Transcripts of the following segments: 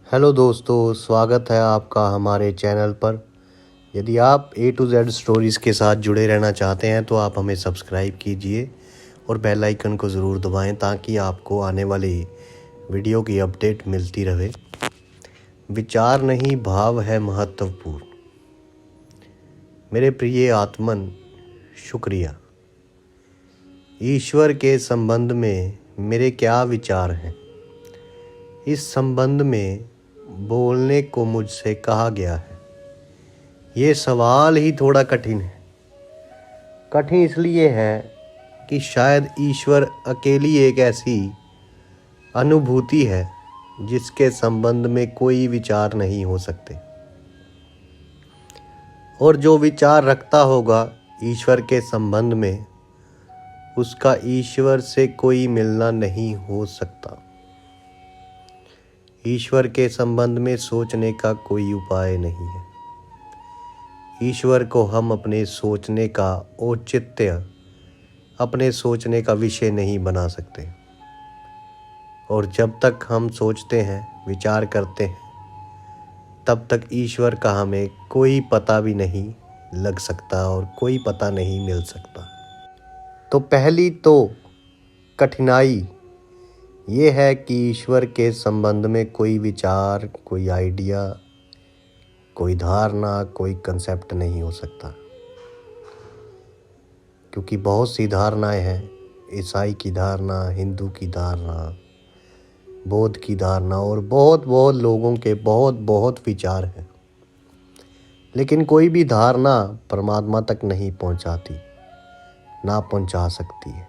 Hello दोस्तों, स्वागत है आपका हमारे चैनल पर। यदि आप A to Z स्टोरीज़ के साथ जुड़े रहना चाहते हैं तो आप हमें सब्सक्राइब कीजिए और बेल आइकन को ज़रूर दबाएं ताकि आपको आने वाली वीडियो की अपडेट मिलती रहे। विचार नहीं, भाव है महत्वपूर्ण। मेरे प्रिय आत्मन, शुक्रिया। ईश्वर के संबंध में मेरे क्या विचार हैं? इस संबंध में बोलने को मुझसे कहा गया है। ये सवाल ही थोड़ा कठिन है। कठिन इसलिए है कि शायद ईश्वर अकेली एक ऐसी अनुभूति है जिसके संबंध में कोई विचार नहीं हो सकते, और जो विचार रखता होगा ईश्वर के संबंध में, उसका ईश्वर से कोई मिलना नहीं हो सकता। ईश्वर के संबंध में सोचने का कोई उपाय नहीं है। ईश्वर को हम अपने सोचने का औचित्य, अपने सोचने का विषय नहीं बना सकते। और जब तक हम सोचते हैं, विचार करते हैं, तब तक ईश्वर का हमें कोई पता भी नहीं लग सकता और कोई पता नहीं मिल सकता। तो पहली तो कठिनाई ये है कि ईश्वर के संबंध में कोई विचार, कोई आइडिया, कोई धारणा, कोई कंसेप्ट नहीं हो सकता, क्योंकि बहुत सी धारणाएं हैं। ईसाई की धारणा, हिंदू की धारणा, बौद्ध की धारणा और बहुत लोगों के बहुत विचार हैं। लेकिन कोई भी धारणा परमात्मा तक नहीं पहुंचाती, ना पहुंचा सकती है।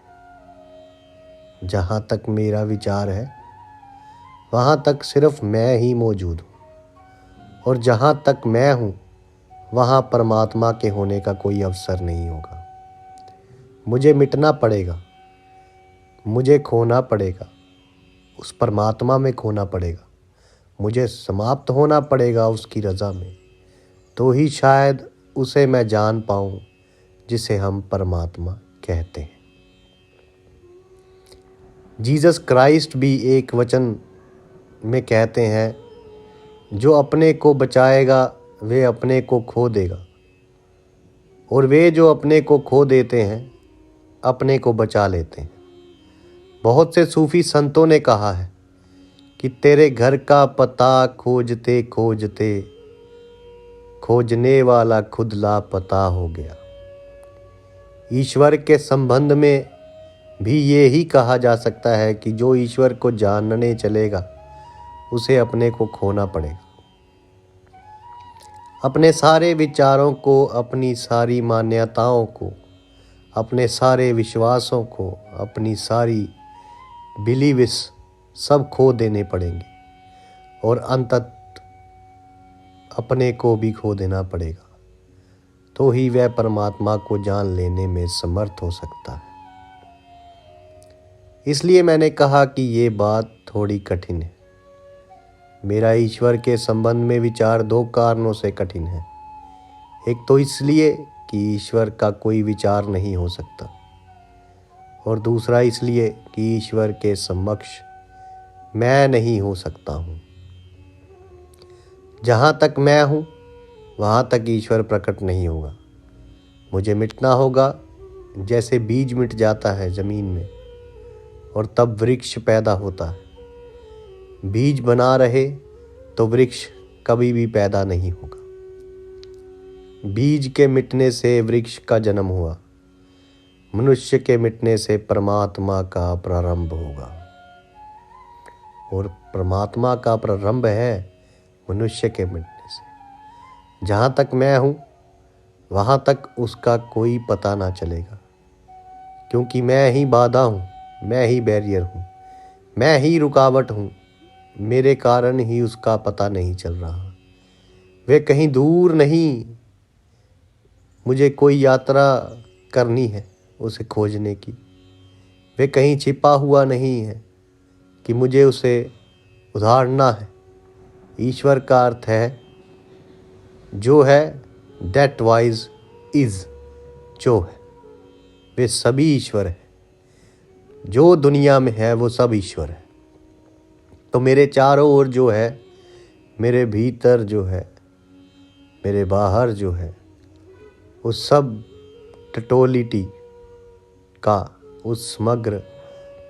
जहाँ तक मेरा विचार है वहाँ तक सिर्फ मैं ही मौजूद हूँ, और जहाँ तक मैं हूँ वहाँ परमात्मा के होने का कोई अवसर नहीं होगा। मुझे मिटना पड़ेगा, मुझे खोना पड़ेगा, उस परमात्मा में खोना पड़ेगा, मुझे समाप्त होना पड़ेगा उसकी रज़ा में, तो ही शायद उसे मैं जान पाऊँ जिसे हम परमात्मा कहते हैं। जीसस क्राइस्ट भी एक वचन में कहते हैं, जो अपने को बचाएगा वे अपने को खो देगा, और वे जो अपने को खो देते हैं अपने को बचा लेते हैं। बहुत से सूफी संतों ने कहा है कि तेरे घर का पता खोजते खोजते खोजने वाला खुद लापता हो गया। ईश्वर के संबंध में भी ये ही कहा जा सकता है कि जो ईश्वर को जानने चलेगा उसे अपने को खोना पड़ेगा। अपने सारे विचारों को, अपनी सारी मान्यताओं को, अपने सारे विश्वासों को, अपनी सारी बिलीव्स सब खो देने पड़ेंगे, और अंततः अपने को भी खो देना पड़ेगा, तो ही वह परमात्मा को जान लेने में समर्थ हो सकता है। इसलिए मैंने कहा कि ये बात थोड़ी कठिन है। मेरा ईश्वर के संबंध में विचार दो कारणों से कठिन है। एक तो इसलिए कि ईश्वर का कोई विचार नहीं हो सकता, और दूसरा इसलिए कि ईश्वर के समक्ष मैं नहीं हो सकता हूँ। जहाँ तक मैं हूँ वहाँ तक ईश्वर प्रकट नहीं होगा। मुझे मिटना होगा, जैसे बीज मिट जाता है ज़मीन में और तब वृक्ष पैदा होता है। बीज बना रहे तो वृक्ष कभी भी पैदा नहीं होगा। बीज के मिटने से वृक्ष का जन्म हुआ, मनुष्य के मिटने से परमात्मा का प्रारंभ होगा, और परमात्मा का प्रारंभ है मनुष्य के मिटने से। जहाँ तक मैं हूँ वहाँ तक उसका कोई पता ना चलेगा, क्योंकि मैं ही बाधा हूँ, मैं ही बैरियर हूँ, मैं ही रुकावट हूँ। मेरे कारण ही उसका पता नहीं चल रहा। वे कहीं दूर नहीं, मुझे कोई यात्रा करनी है उसे खोजने की। वे कहीं छिपा हुआ नहीं है कि मुझे उसे उधारना है। ईश्वर का अर्थ है जो है, दैट वाइज इज, जो है वे सभी ईश्वर है। जो दुनिया में है वो सब ईश्वर है। तो मेरे चारों ओर जो है मेरे भीतर जो है, मेरे बाहर जो है, उस सब टोटलिटी का, उस समग्र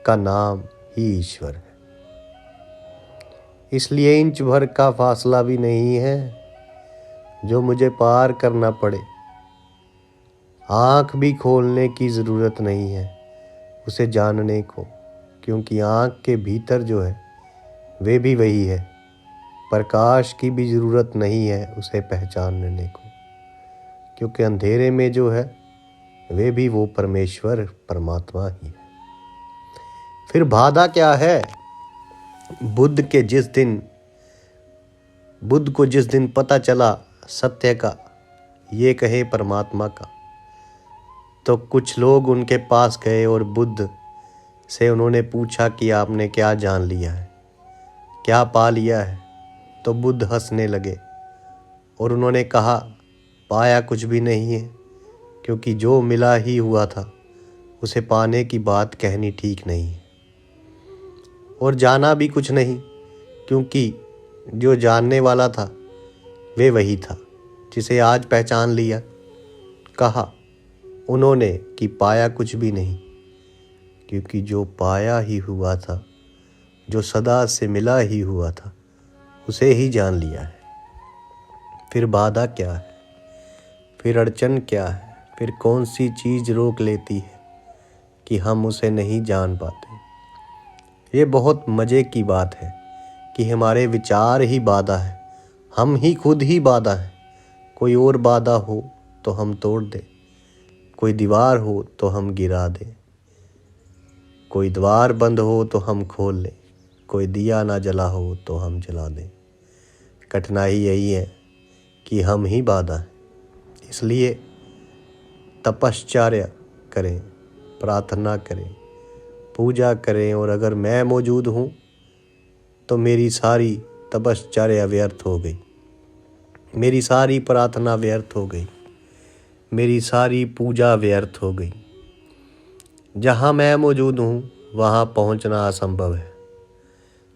का नाम ही ईश्वर है। इसलिए इंच भर का फासला भी नहीं है जो मुझे पार करना पड़े। आँख भी खोलने की ज़रूरत नहीं है उसे जानने को, क्योंकि आँख के भीतर जो है वे भी वही है। प्रकाश की भी ज़रूरत नहीं है उसे पहचानने को, क्योंकि अंधेरे में जो है वे भी वो परमेश्वर परमात्मा ही है। फिर बाधा क्या है? बुद्ध को जिस दिन पता चला सत्य का, ये कहे परमात्मा का, तो कुछ लोग उनके पास गए और बुद्ध से उन्होंने पूछा कि आपने क्या जान लिया है, क्या पा लिया है? तो बुद्ध हंसने लगे और उन्होंने कहा, पाया कुछ भी नहीं है, क्योंकि जो मिला ही हुआ था उसे पाने की बात कहनी ठीक नहीं है। और जाना भी कुछ नहीं, क्योंकि जो जानने वाला था वे वही था जिसे आज पहचान लिया। कहा उन्होंने कि पाया कुछ भी नहीं, क्योंकि जो पाया ही हुआ था, जो सदा से मिला ही हुआ था, उसे ही जान लिया है। फिर बाधा क्या है? फिर अड़चन क्या है? फिर कौन सी चीज़ रोक लेती है कि हम उसे नहीं जान पाते? ये बहुत मज़े की बात है कि हमारे विचार ही बाधा है, हम ही खुद ही बाधा हैं। कोई और बाधा हो तो हम तोड़ दें, कोई दीवार हो तो हम गिरा दें, कोई द्वार बंद हो तो हम खोल लें, कोई दिया ना जला हो तो हम जला दें। कठिनाई यही है कि हम ही बाधा हैं। इसलिए तपश्चर्या करें, प्रार्थना करें, पूजा करें, और अगर मैं मौजूद हूँ तो मेरी सारी तपश्चर्या व्यर्थ हो गई, मेरी सारी प्रार्थना व्यर्थ हो गई, मेरी सारी पूजा व्यर्थ हो गई। जहाँ मैं मौजूद हूँ वहाँ पहुँचना असंभव है,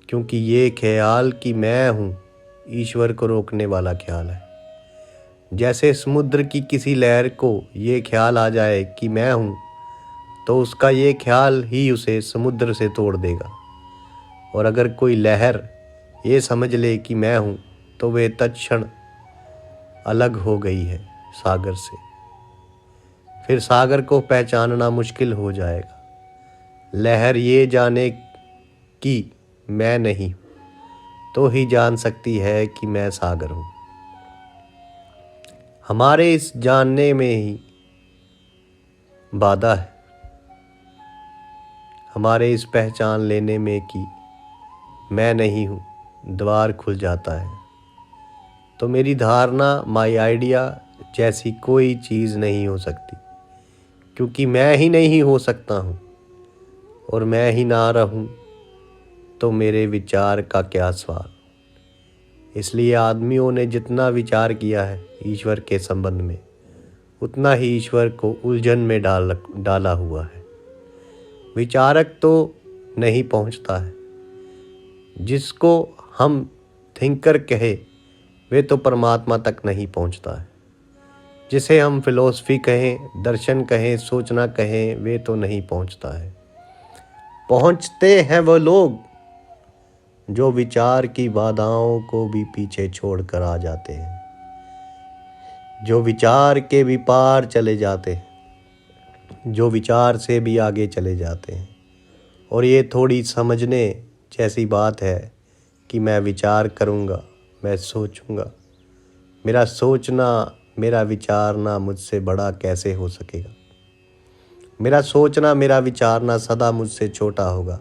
क्योंकि ये ख्याल कि मैं हूँ ईश्वर को रोकने वाला ख्याल है। जैसे समुद्र की किसी लहर को ये ख्याल आ जाए कि मैं हूँ, तो उसका ये ख्याल ही उसे समुद्र से तोड़ देगा। और अगर कोई लहर ये समझ ले कि मैं हूँ, तो वे तत्क्षण अलग हो गई है सागर से। फिर सागर को पहचानना मुश्किल हो जाएगा। लहर ये जाने कि मैं नहीं तो ही जान सकती है कि मैं सागर हूँ। हमारे इस जानने में ही बाधा है, हमारे इस पहचान लेने में कि मैं नहीं हूँ द्वार खुल जाता है। तो मेरी धारणा, माई आइडिया जैसी कोई चीज़ नहीं हो सकती, क्योंकि मैं ही नहीं हो सकता हूँ। और मैं ही ना रहूँ तो मेरे विचार का क्या सवाल। इसलिए आदमियों ने जितना विचार किया है ईश्वर के संबंध में, उतना ही ईश्वर को उलझन में डाला हुआ है। विचारक तो नहीं पहुँचता है, जिसको हम थिंकर कहे वे तो परमात्मा तक नहीं पहुँचता है। जिसे हम फिलॉसफी कहें, दर्शन कहें, सोचना कहें, वे तो नहीं पहुँचता है। पहुँचते हैं वो लोग जो विचार की बाधाओं को भी पीछे छोड़कर आ जाते हैं, जो विचार के भी पार चले जाते हैं, जो विचार से भी आगे चले जाते हैं। और ये थोड़ी समझने जैसी बात है कि मैं विचार करूँगा, मैं सोचूँगा, मेरा सोचना, मेरा विचारना मुझसे बड़ा कैसे हो सकेगा? मेरा सोचना, मेरा विचारना सदा मुझसे छोटा होगा,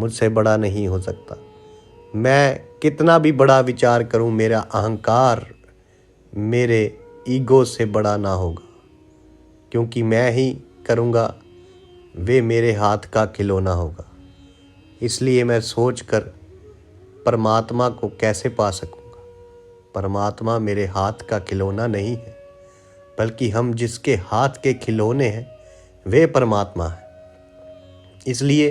मुझसे बड़ा नहीं हो सकता। मैं कितना भी बड़ा विचार करूं, मेरा अहंकार मेरे ईगो से बड़ा ना होगा, क्योंकि मैं ही करूंगा, वे मेरे हाथ का खिलौना होगा। इसलिए मैं सोचकर परमात्मा को कैसे पा सकूंगा? परमात्मा मेरे हाथ का खिलौना नहीं है, बल्कि हम जिसके हाथ के खिलौने हैं वे परमात्मा है। इसलिए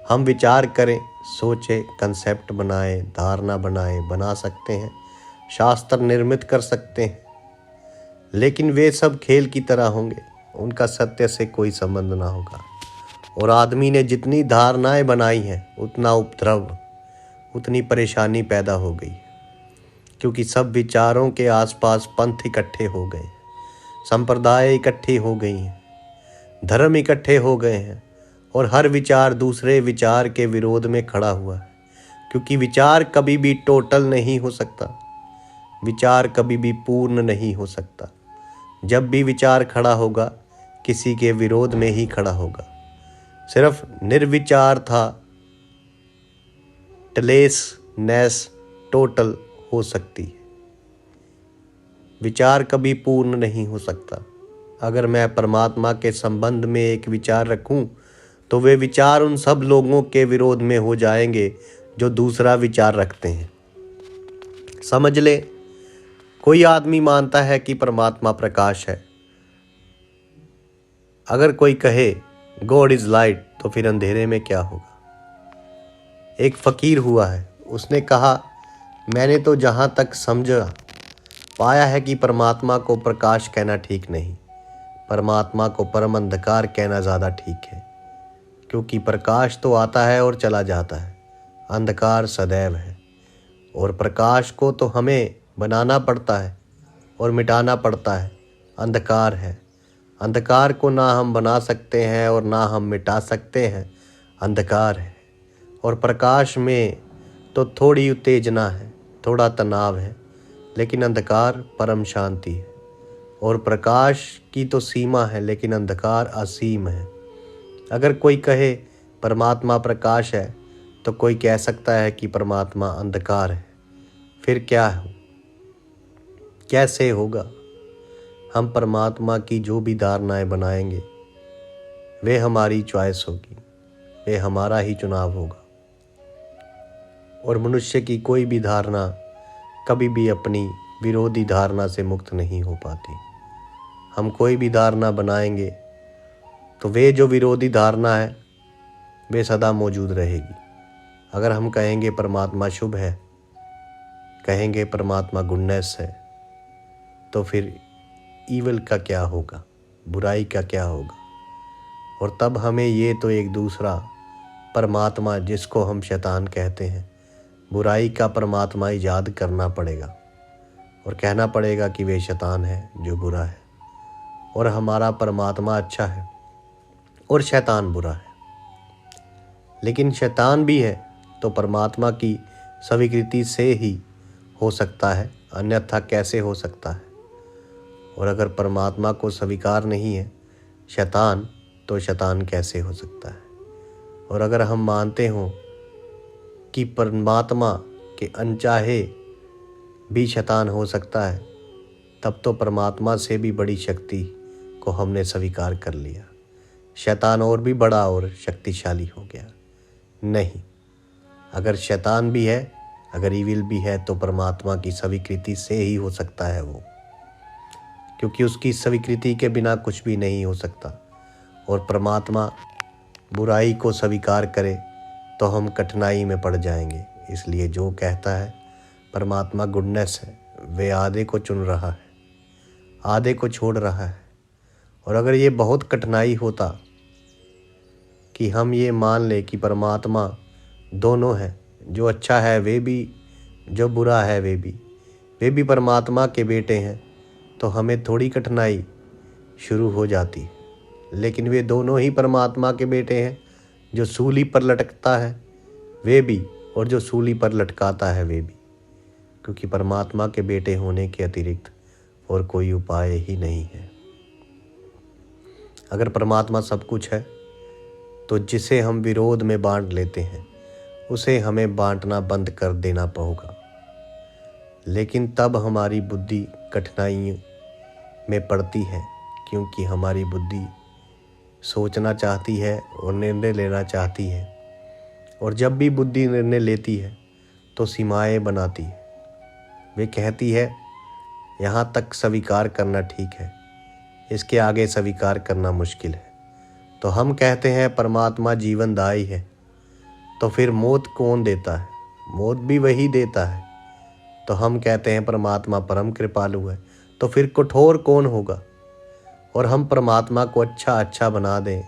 हम विचार करें, सोचें, कंसेप्ट बनाएं, धारणा बनाएं, बना सकते हैं, शास्त्र निर्मित कर सकते हैं, लेकिन वे सब खेल की तरह होंगे, उनका सत्य से कोई संबंध ना होगा। और आदमी ने जितनी धारणाएं बनाई हैं उतना उपद्रव, उतनी परेशानी पैदा हो गई, क्योंकि सब विचारों के आसपास पंथ इकट्ठे हो गए, संप्रदाय इकट्ठी हो गई हैं, धर्म इकट्ठे हो गए हैं, और हर विचार दूसरे विचार के विरोध में खड़ा हुआ है। क्योंकि विचार कभी भी टोटल नहीं हो सकता, विचार कभी भी पूर्ण नहीं हो सकता। जब भी विचार खड़ा होगा किसी के विरोध में ही खड़ा होगा। सिर्फ निर्विचार था टलेसनेस टोटल हो सकती है, विचार कभी पूर्ण नहीं हो सकता। अगर मैं परमात्मा के संबंध में एक विचार रखूं तो वे विचार उन सब लोगों के विरोध में हो जाएंगे जो दूसरा विचार रखते हैं। समझ ले, कोई आदमी मानता है कि परमात्मा प्रकाश है। अगर कोई कहे गॉड इज लाइट तो फिर अंधेरे में क्या होगा? एक फकीर हुआ है, उसने कहा मैंने तो जहाँ तक समझा पाया है कि परमात्मा को प्रकाश कहना ठीक नहीं, परमात्मा को परम अंधकार कहना ज़्यादा ठीक है। क्योंकि प्रकाश तो आता है और चला जाता है, अंधकार सदैव है। और प्रकाश को तो हमें बनाना पड़ता है और मिटाना पड़ता है। अंधकार है, अंधकार को ना हम बना सकते हैं और ना हम मिटा सकते हैं, अंधकार है। और प्रकाश में तो थोड़ी उत्तेजना है, थोड़ा तनाव है, लेकिन अंधकार परम शांति है। और प्रकाश की तो सीमा है, लेकिन अंधकार असीम है। अगर कोई कहे परमात्मा प्रकाश है तो कोई कह सकता है कि परमात्मा अंधकार है। फिर क्या हो, कैसे होगा? हम परमात्मा की जो भी धारणाएं बनाएंगे वे हमारी चॉइस होगी, वे हमारा ही चुनाव होगा। और मनुष्य की कोई भी धारणा कभी भी अपनी विरोधी धारणा से मुक्त नहीं हो पाती। हम कोई भी धारणा बनाएंगे तो वे जो विरोधी धारणा है वे सदा मौजूद रहेगी। अगर हम कहेंगे परमात्मा शुभ है, कहेंगे परमात्मा गुडनेस है, तो फिर ईवल का क्या होगा, बुराई का क्या होगा? और तब हमें ये तो एक दूसरा परमात्मा, जिसको हम शैतान कहते हैं, बुराई का परमात्मा ईजाद करना पड़ेगा और कहना पड़ेगा कि वे शैतान है जो बुरा है, और हमारा परमात्मा अच्छा है और शैतान बुरा है। लेकिन शैतान भी है तो परमात्मा की स्वीकृति से ही हो सकता है, अन्यथा कैसे हो सकता है? और अगर परमात्मा को स्वीकार नहीं है शैतान, तो शैतान कैसे हो सकता है? और अगर हम मानते हों कि परमात्मा के अनचाहे भी शैतान हो सकता है, तब तो परमात्मा से भी बड़ी शक्ति को हमने स्वीकार कर लिया। शैतान और भी बड़ा और शक्तिशाली हो गया। नहीं, अगर शैतान भी है, अगर ईविल भी है, तो परमात्मा की स्वीकृति से ही हो सकता है वो, क्योंकि उसकी स्वीकृति के बिना कुछ भी नहीं हो सकता। और परमात्मा बुराई को स्वीकार करे तो हम कठिनाई में पड़ जाएंगे। इसलिए जो कहता है परमात्मा गुडनेस है, वे आधे को चुन रहा है, आधे को छोड़ रहा है। और अगर ये बहुत कठिनाई होता कि हम ये मान ले कि परमात्मा दोनों है, जो अच्छा है वे भी, जो बुरा है वे भी परमात्मा के बेटे हैं, तो हमें थोड़ी कठिनाई शुरू हो जाती। लेकिन वे दोनों ही परमात्मा के बेटे हैं, जो सूली पर लटकता है वे भी, और जो सूली पर लटकाता है वे भी, क्योंकि परमात्मा के बेटे होने के अतिरिक्त और कोई उपाय ही नहीं है। अगर परमात्मा सब कुछ है तो जिसे हम विरोध में बांट लेते हैं उसे हमें बांटना बंद कर देना होगा। लेकिन तब हमारी बुद्धि कठिनाई में पड़ती है, क्योंकि हमारी बुद्धि सोचना चाहती है और निर्णय लेना चाहती है। और जब भी बुद्धि निर्णय लेती है तो सीमाएं बनाती है। वे कहती है यहाँ तक स्वीकार करना ठीक है, इसके आगे स्वीकार करना मुश्किल है। तो हम कहते हैं परमात्मा जीवनदायी है, तो फिर मौत कौन देता है? मौत भी वही देता है। तो हम कहते हैं परमात्मा परम कृपालु है, तो फिर कठोर कौन होगा? और हम परमात्मा को अच्छा बना दें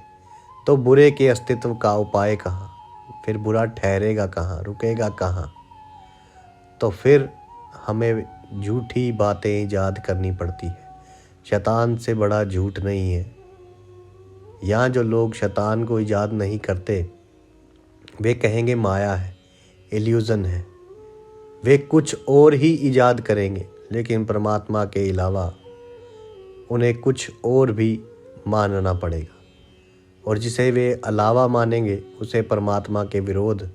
तो बुरे के अस्तित्व का उपाय कहाँ? फिर बुरा ठहरेगा कहाँ, रुकेगा कहाँ? तो फिर हमें झूठी बातें ईजाद करनी पड़ती है। शैतान से बड़ा झूठ नहीं है। यहाँ जो लोग शैतान को ईजाद नहीं करते वे कहेंगे माया है, इल्यूज़न है। वे कुछ और ही ईजाद करेंगे, लेकिन परमात्मा के अलावा उन्हें कुछ और भी मानना पड़ेगा, और जिसे वे अलावा मानेंगे उसे परमात्मा के विरोध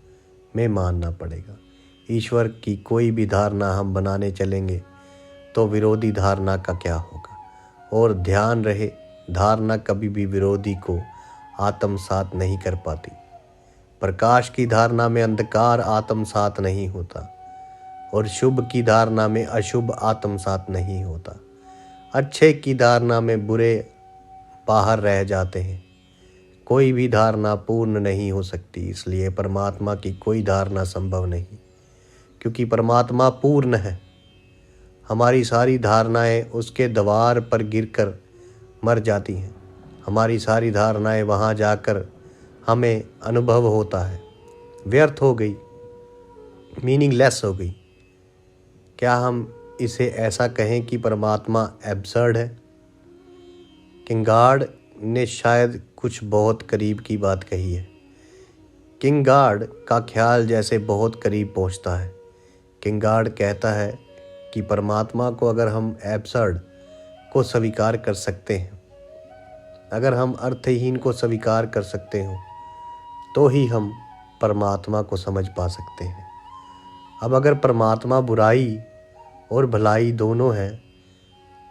में मानना पड़ेगा। ईश्वर की कोई भी धारणा हम बनाने चलेंगे तो विरोधी धारणा का क्या होगा? और ध्यान रहे, धारणा कभी भी विरोधी को आत्मसात नहीं कर पाती। प्रकाश की धारणा में अंधकार आत्मसात नहीं होता, और शुभ की धारणा में अशुभ आत्मसात नहीं होता। अच्छे की धारणा में बुरे बाहर रह जाते हैं। कोई भी धारणा पूर्ण नहीं हो सकती, इसलिए परमात्मा की कोई धारणा संभव नहीं, क्योंकि परमात्मा पूर्ण है। हमारी सारी धारणाएं उसके द्वार पर गिरकर मर जाती हैं। हमारी सारी धारणाएं वहाँ जाकर हमें अनुभव होता है, व्यर्थ हो गई, मीनिंगलेस हो गई। क्या हम इसे ऐसा कहें कि परमात्मा एब्सर्ड है? किंगार्ड ने शायद कुछ बहुत करीब की बात कही है। किंगार्ड का ख्याल जैसे बहुत करीब पहुंचता है। किंगार्ड कहता है कि परमात्मा को अगर हम एब्सर्ड को स्वीकार कर सकते हैं, अगर हम अर्थहीन को स्वीकार कर सकते हो, तो ही हम परमात्मा को समझ पा सकते हैं। अब अगर परमात्मा बुराई और भलाई दोनों है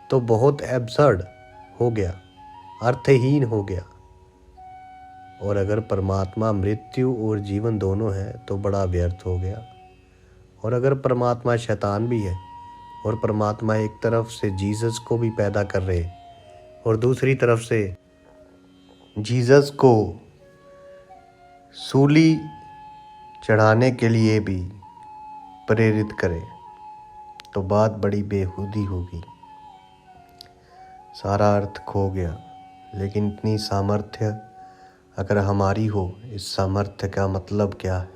तो बहुत एब्सर्ड हो गया, अर्थहीन हो गया। और अगर परमात्मा मृत्यु और जीवन दोनों है तो बड़ा व्यर्थ हो गया। और अगर परमात्मा शैतान भी है, और परमात्मा एक तरफ से जीसस को भी पैदा कर रहे और दूसरी तरफ से जीसस को सूली चढ़ाने के लिए भी प्रेरित करे, तो बात बड़ी बेहूदी होगी। सारा अर्थ खो गया। लेकिन इतनी सामर्थ्य अगर हमारी हो, इस सामर्थ्य का मतलब क्या है?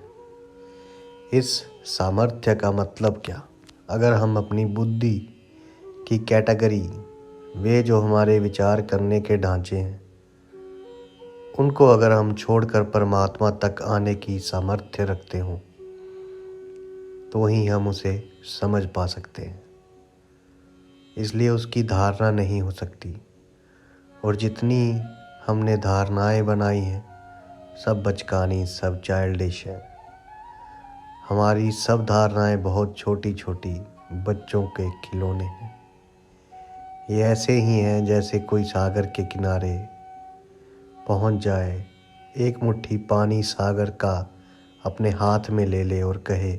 इस सामर्थ्य का मतलब क्या? अगर हम अपनी बुद्धि की कैटेगरी, वे जो हमारे विचार करने के ढांचे हैं, उनको अगर हम छोड़कर परमात्मा तक आने की सामर्थ्य रखते हों, तो ही हम उसे समझ पा सकते हैं। इसलिए उसकी धारणा नहीं हो सकती। और जितनी हमने धारणाएं बनाई हैं, सब बचकानी, सब चाइल्डिश है। हमारी सब धारणाएं बहुत छोटी छोटी बच्चों के खिलौने हैं। ये ऐसे ही हैं जैसे कोई सागर के किनारे पहुंच जाए, एक मुट्ठी पानी सागर का अपने हाथ में ले ले और कहे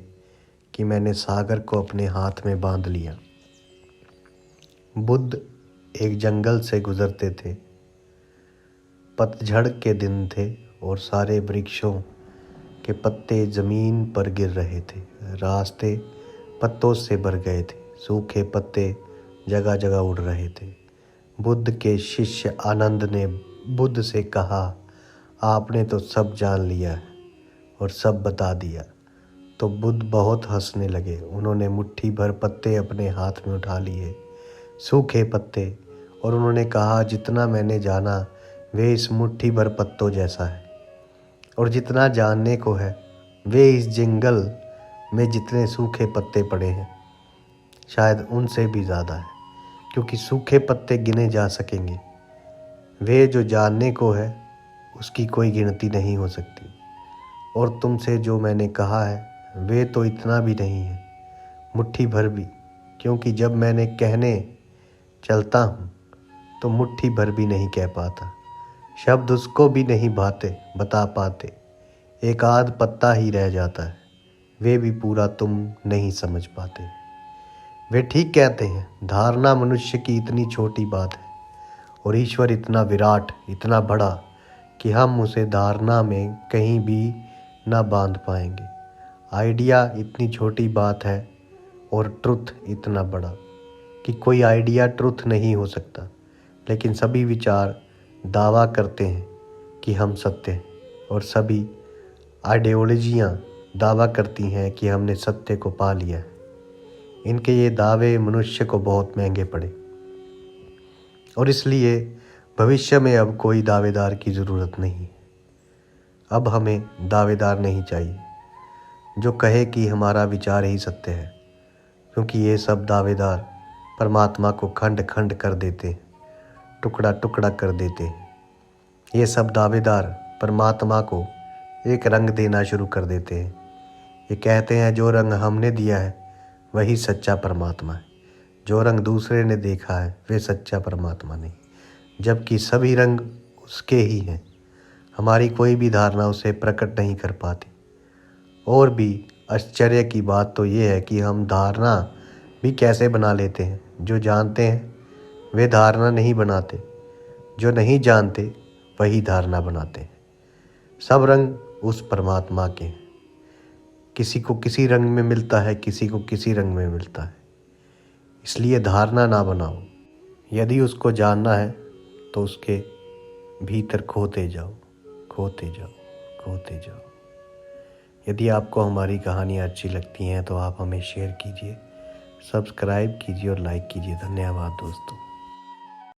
कि मैंने सागर को अपने हाथ में बांध लिया। बुद्ध एक जंगल से गुजरते थे। पतझड़ के दिन थे और सारे वृक्षों के पत्ते ज़मीन पर गिर रहे थे। रास्ते पत्तों से भर गए थे। सूखे पत्ते जगह जगह उड़ रहे थे। बुद्ध के शिष्य आनंद ने बुद्ध से कहा, आपने तो सब जान लिया है और सब बता दिया। तो बुद्ध बहुत हंसने लगे। उन्होंने मुट्ठी भर पत्ते अपने हाथ में उठा लिए, सूखे पत्ते, और उन्होंने कहा, जितना मैंने जाना वे इस मुट्ठी भर पत्तों जैसा है, और जितना जानने को है वे इस जंगल में जितने सूखे पत्ते पड़े हैं शायद उनसे भी ज़्यादा है, क्योंकि सूखे पत्ते गिने जा सकेंगे। वे जो जानने को है उसकी कोई गिनती नहीं हो सकती। और तुमसे जो मैंने कहा है वे तो इतना भी नहीं है, मुट्ठी भर भी, क्योंकि जब मैंने कहने चलता हूँ तो मुट्ठी भर भी नहीं कह पाता। शब्द उसको भी नहीं बता पाते। एक आध पत्ता ही रह जाता है, वे भी पूरा तुम नहीं समझ पाते। वे ठीक कहते हैं, धारणा मनुष्य की इतनी छोटी बात है और ईश्वर इतना विराट, इतना बड़ा कि हम उसे धारणा में कहीं भी ना बांध पाएंगे। आइडिया इतनी छोटी बात है और ट्रुथ इतना बड़ा कि कोई आइडिया ट्रुथ नहीं हो सकता, लेकिन सभी विचार दावा करते हैं कि हम सत्य हैं और सभी आइडियोलॉजियाँ दावा करती हैं कि हमने सत्य को पा लिया है। इनके ये दावे मनुष्य को बहुत महंगे पड़े और इसलिए भविष्य में अब कोई दावेदार की ज़रूरत नहीं है। अब हमें दावेदार नहीं चाहिए जो कहे कि हमारा विचार ही सत्य है, क्योंकि ये सब दावेदार परमात्मा को खंड खंड कर देते हैं, टुकड़ा टुकड़ा कर देते हैं। ये सब दावेदार परमात्मा को एक रंग देना शुरू कर देते हैं। ये कहते हैं जो रंग हमने दिया है वही सच्चा परमात्मा है, जो रंग दूसरे ने देखा है वे सच्चा परमात्मा नहीं, जबकि सभी रंग उसके ही हैं। हमारी कोई भी धारणा उसे प्रकट नहीं कर पाती। और भी आश्चर्य की बात तो ये है कि हम धारणा भी कैसे बना लेते हैं। जो जानते हैं वे धारणा नहीं बनाते, जो नहीं जानते वही धारणा बनाते हैं। सब रंग उस परमात्मा के हैं। किसी को किसी रंग में मिलता है, किसी को किसी रंग में मिलता है। इसलिए धारणा ना बनाओ। यदि उसको जानना है तो उसके भीतर खोते जाओ, खोते जाओ, खोते जाओ। यदि आपको हमारी कहानियाँ अच्छी लगती हैं तो आप हमें शेयर कीजिए, सब्सक्राइब कीजिए और लाइक कीजिए। धन्यवाद दोस्तों।